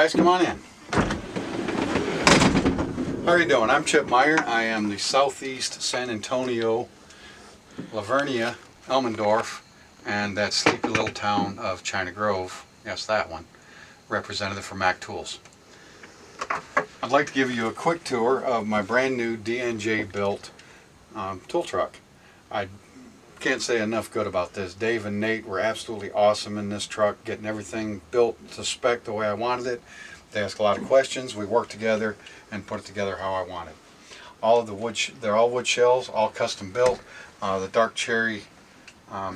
guys, come on in. How are you doing? I'm Chip Meyer. I am the Southeast San Antonio, Lavernia, Elmendorf, and that sleepy little town of China Grove, yes, that one, representative for Mac Tools. I'd like to give you a quick tour of my brand new DNJ built tool truck. I can't say enough good about this. Dave and Nate were absolutely awesome in this truck, getting everything built to spec the way I wanted it. They asked a lot of questions. We worked together and put it together how I wanted. All of the wood, they're all wood shelves, all custom built. The dark cherry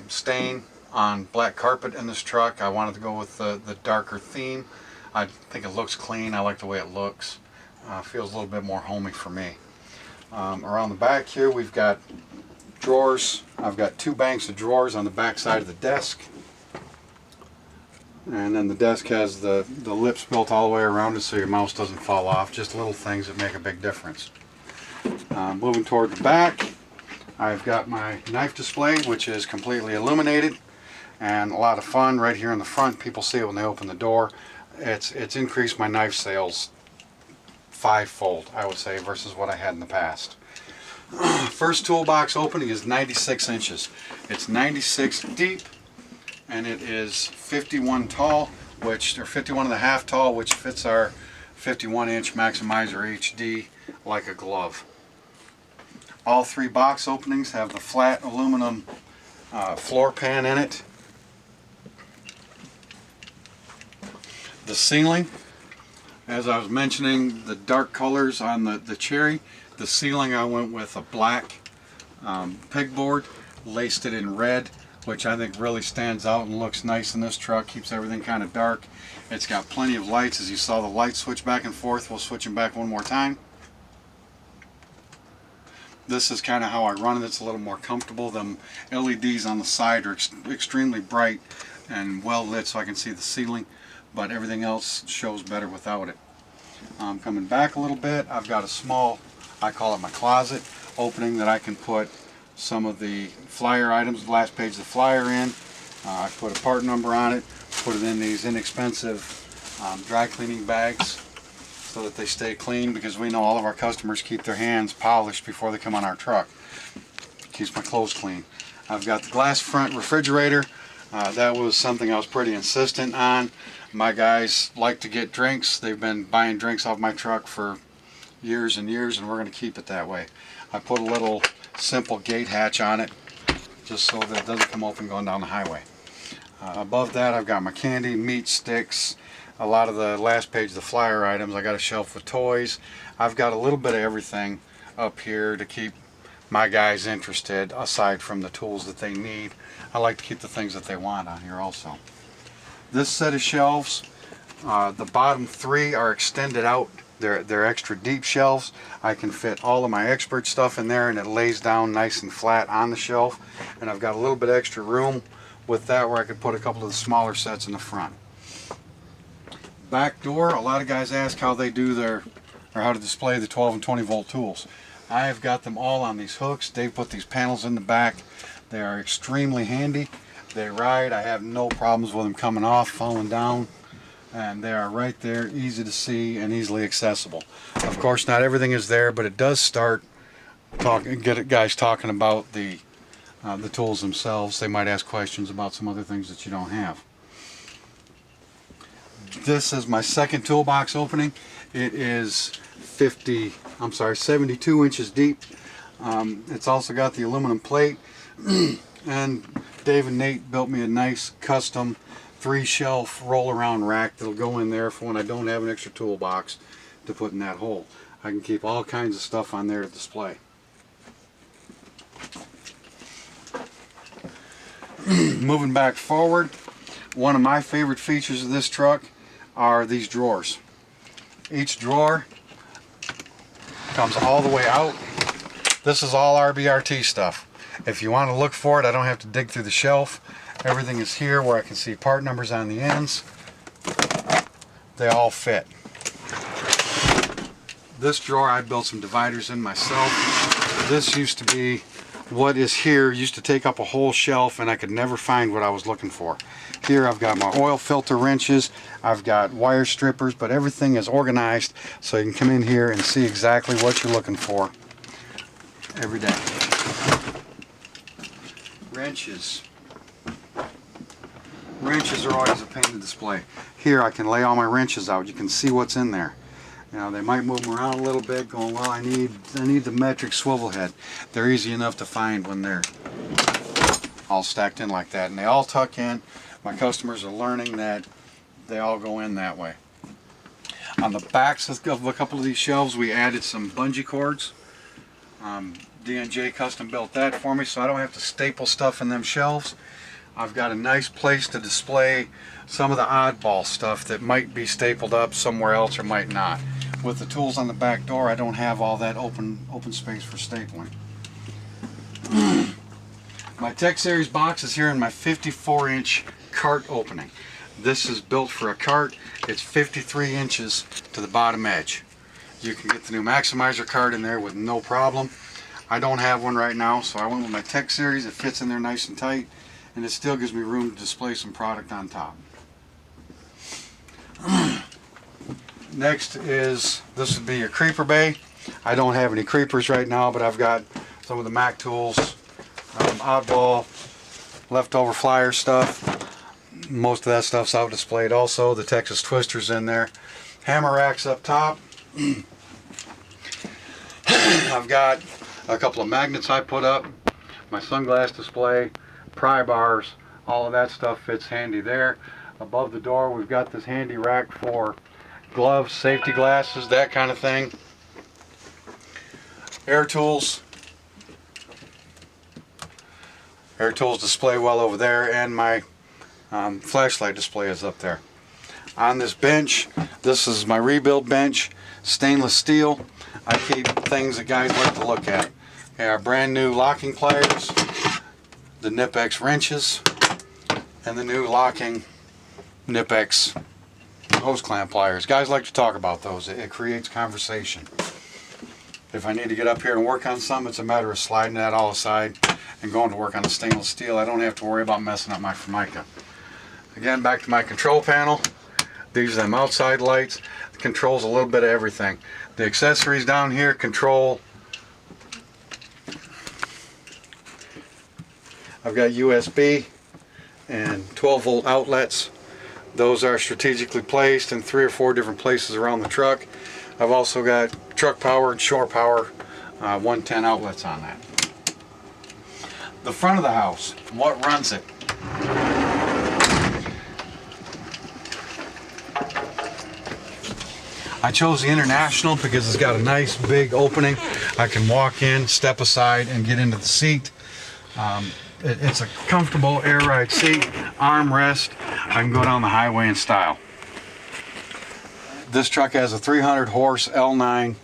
stain on black carpet in this truck. I wanted to go with the darker theme. I think it looks clean. I like the way it looks. Feels a little bit more homey for me. Around the back here we've got drawers. I've got two banks of drawers on the back side of the desk, and then the desk has the lips built all the way around it so your mouse doesn't fall off. Just little things that make a big difference. Moving toward the back, I've got my knife display, which is completely illuminated and a lot of fun. Right here in the front, people see it when they open the door. It's increased my knife sales fivefold, I would say, versus what I had in the past. First toolbox opening is 96 inches. It's 96 deep, and it is 51 tall, or 51 and a half tall, which fits our 51-inch Maximizer HD like a glove. All three box openings have the flat aluminum floor pan in it. The ceiling, as I was mentioning, the dark colors on the cherry. The ceiling, I went with a black pegboard, laced it in red, which I think really stands out and looks nice in this truck. Keeps everything kind of dark. It's got plenty of lights. As you saw the lights switch back and forth, we'll switch them back one more time. This is kind of how I run it. It's a little more comfortable. The LEDs on the side are extremely bright and well lit so I can see the ceiling, but everything else shows better without it. Coming back a little bit, I've got a small, I call it my closet opening, that I can put some of the flyer items, the last page of the flyer in. I put a part number on it, put it in these inexpensive dry cleaning bags so that they stay clean, because we know all of our customers keep their hands polished before they come on our truck. Keeps my clothes clean. I've got the glass front refrigerator. That was something I was pretty insistent on. My guys like to get drinks. They've been buying drinks off my truck for years and years, and we're going to keep it that way. I put a little simple gate hatch on it just so that it doesn't come open going down the highway. Above that, I've got my candy, meat sticks, a lot of the last page of the flyer items. I got a shelf with toys. I've got a little bit of everything up here to keep my guys interested, aside from the tools that they need. I like to keep the things that they want on here also. This set of shelves, the bottom three are extended out. They're extra deep shelves. I can fit all of my expert stuff in there, and it lays down nice and flat on the shelf. And I've got a little bit extra room with that where I could put a couple of the smaller sets in the front. Back door, a lot of guys ask how they do how to display the 12 and 20 volt tools. I have got them all on these hooks. Dave put these panels in the back. They are extremely handy. They ride. I have no problems with them coming off, falling down, and they are right there, easy to see and easily accessible. Of course, not everything is there, but it does start get guys talking about the tools themselves. They might ask questions about some other things that you don't have. This is my second toolbox opening. It is 72 inches deep. It's also got the aluminum plate. And Dave and Nate built me a nice custom 3-shelf roll-around rack that'll go in there for when I don't have an extra toolbox to put in that hole. I can keep all kinds of stuff on there to display. Moving back forward, one of my favorite features of this truck are these drawers. Each drawer comes all the way out. This is all RBRT stuff. If you want to look for it, I don't have to dig through the shelf. Everything is here where I can see part numbers on the ends. They all fit. This drawer, I built some dividers in myself. This used to be what is here used to take up a whole shelf and I could never find what I was looking for. Here I've got my oil filter wrenches, I've got wire strippers, but everything is organized so you can come in here and see exactly what you're looking for every day. Wrenches. Wrenches are always a pain to display. Here I can lay all my wrenches out. You can see what's in there. You know, they might move them around a little bit going, well, I need the metric swivel head. They're easy enough to find when they're all stacked in like that. And they all tuck in. My customers are learning that they all go in that way. On the backs of a couple of these shelves, we added some bungee cords. DNJ custom built that for me, so I don't have to staple stuff in them shelves. I've got a nice place to display some of the oddball stuff that might be stapled up somewhere else or might not. With the tools on the back door, I don't have all that open space for stapling. My Tech Series box is here in my 54-inch cart opening. This is built for a cart. It's 53 inches to the bottom edge. You can get the new Maximizer cart in there with no problem. I don't have one right now, so I went with my Tech Series. It fits in there nice and tight, and it still gives me room to display some product on top. Next is, this would be your creeper bay. I don't have any creepers right now, but I've got some of the Mac tools, oddball, leftover flyer stuff. Most of that stuff's out displayed also. The Texas Twister's in there. Hammer racks up top. I've got a couple of magnets I put up, my sunglass display, pry bars, all of that stuff fits handy there. Above the door we've got this handy rack for gloves, safety glasses, that kind of thing. Air tools. Air tools display well over there, and my flashlight display is up there. On this bench, this is my rebuild bench, stainless steel. I keep things that guys like to look at. Okay, our brand new locking pliers, the Nip-X wrenches, and the new locking Nip-X hose clamp pliers. Guys like to talk about those. It creates conversation. If I need to get up here and work on some, it's a matter of sliding that all aside and going to work on the stainless steel. I don't have to worry about messing up my Formica. Again, back to my control panel. These are them outside lights. It controls a little bit of everything. The accessories down here control. I've got USB and 12-volt outlets. Those are strategically placed in 3 or 4 different places around the truck. I've also got truck power and shore power 110 outlets on that. The front of the house, what runs it? I chose the International because it's got a nice big opening. I can walk in, step aside, and get into the seat. It's a comfortable air ride seat, armrest. I can go down the highway in style. This truck has a 300 horse L9,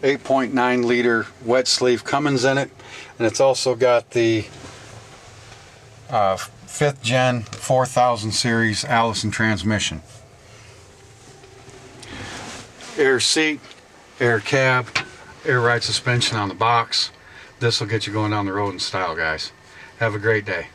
8.9 liter wet sleeve Cummins in it, and it's also got the 5th gen 4000 series Allison transmission. Air seat, air cab, air ride suspension on the box. This will get you going down the road in style, guys. Have a great day.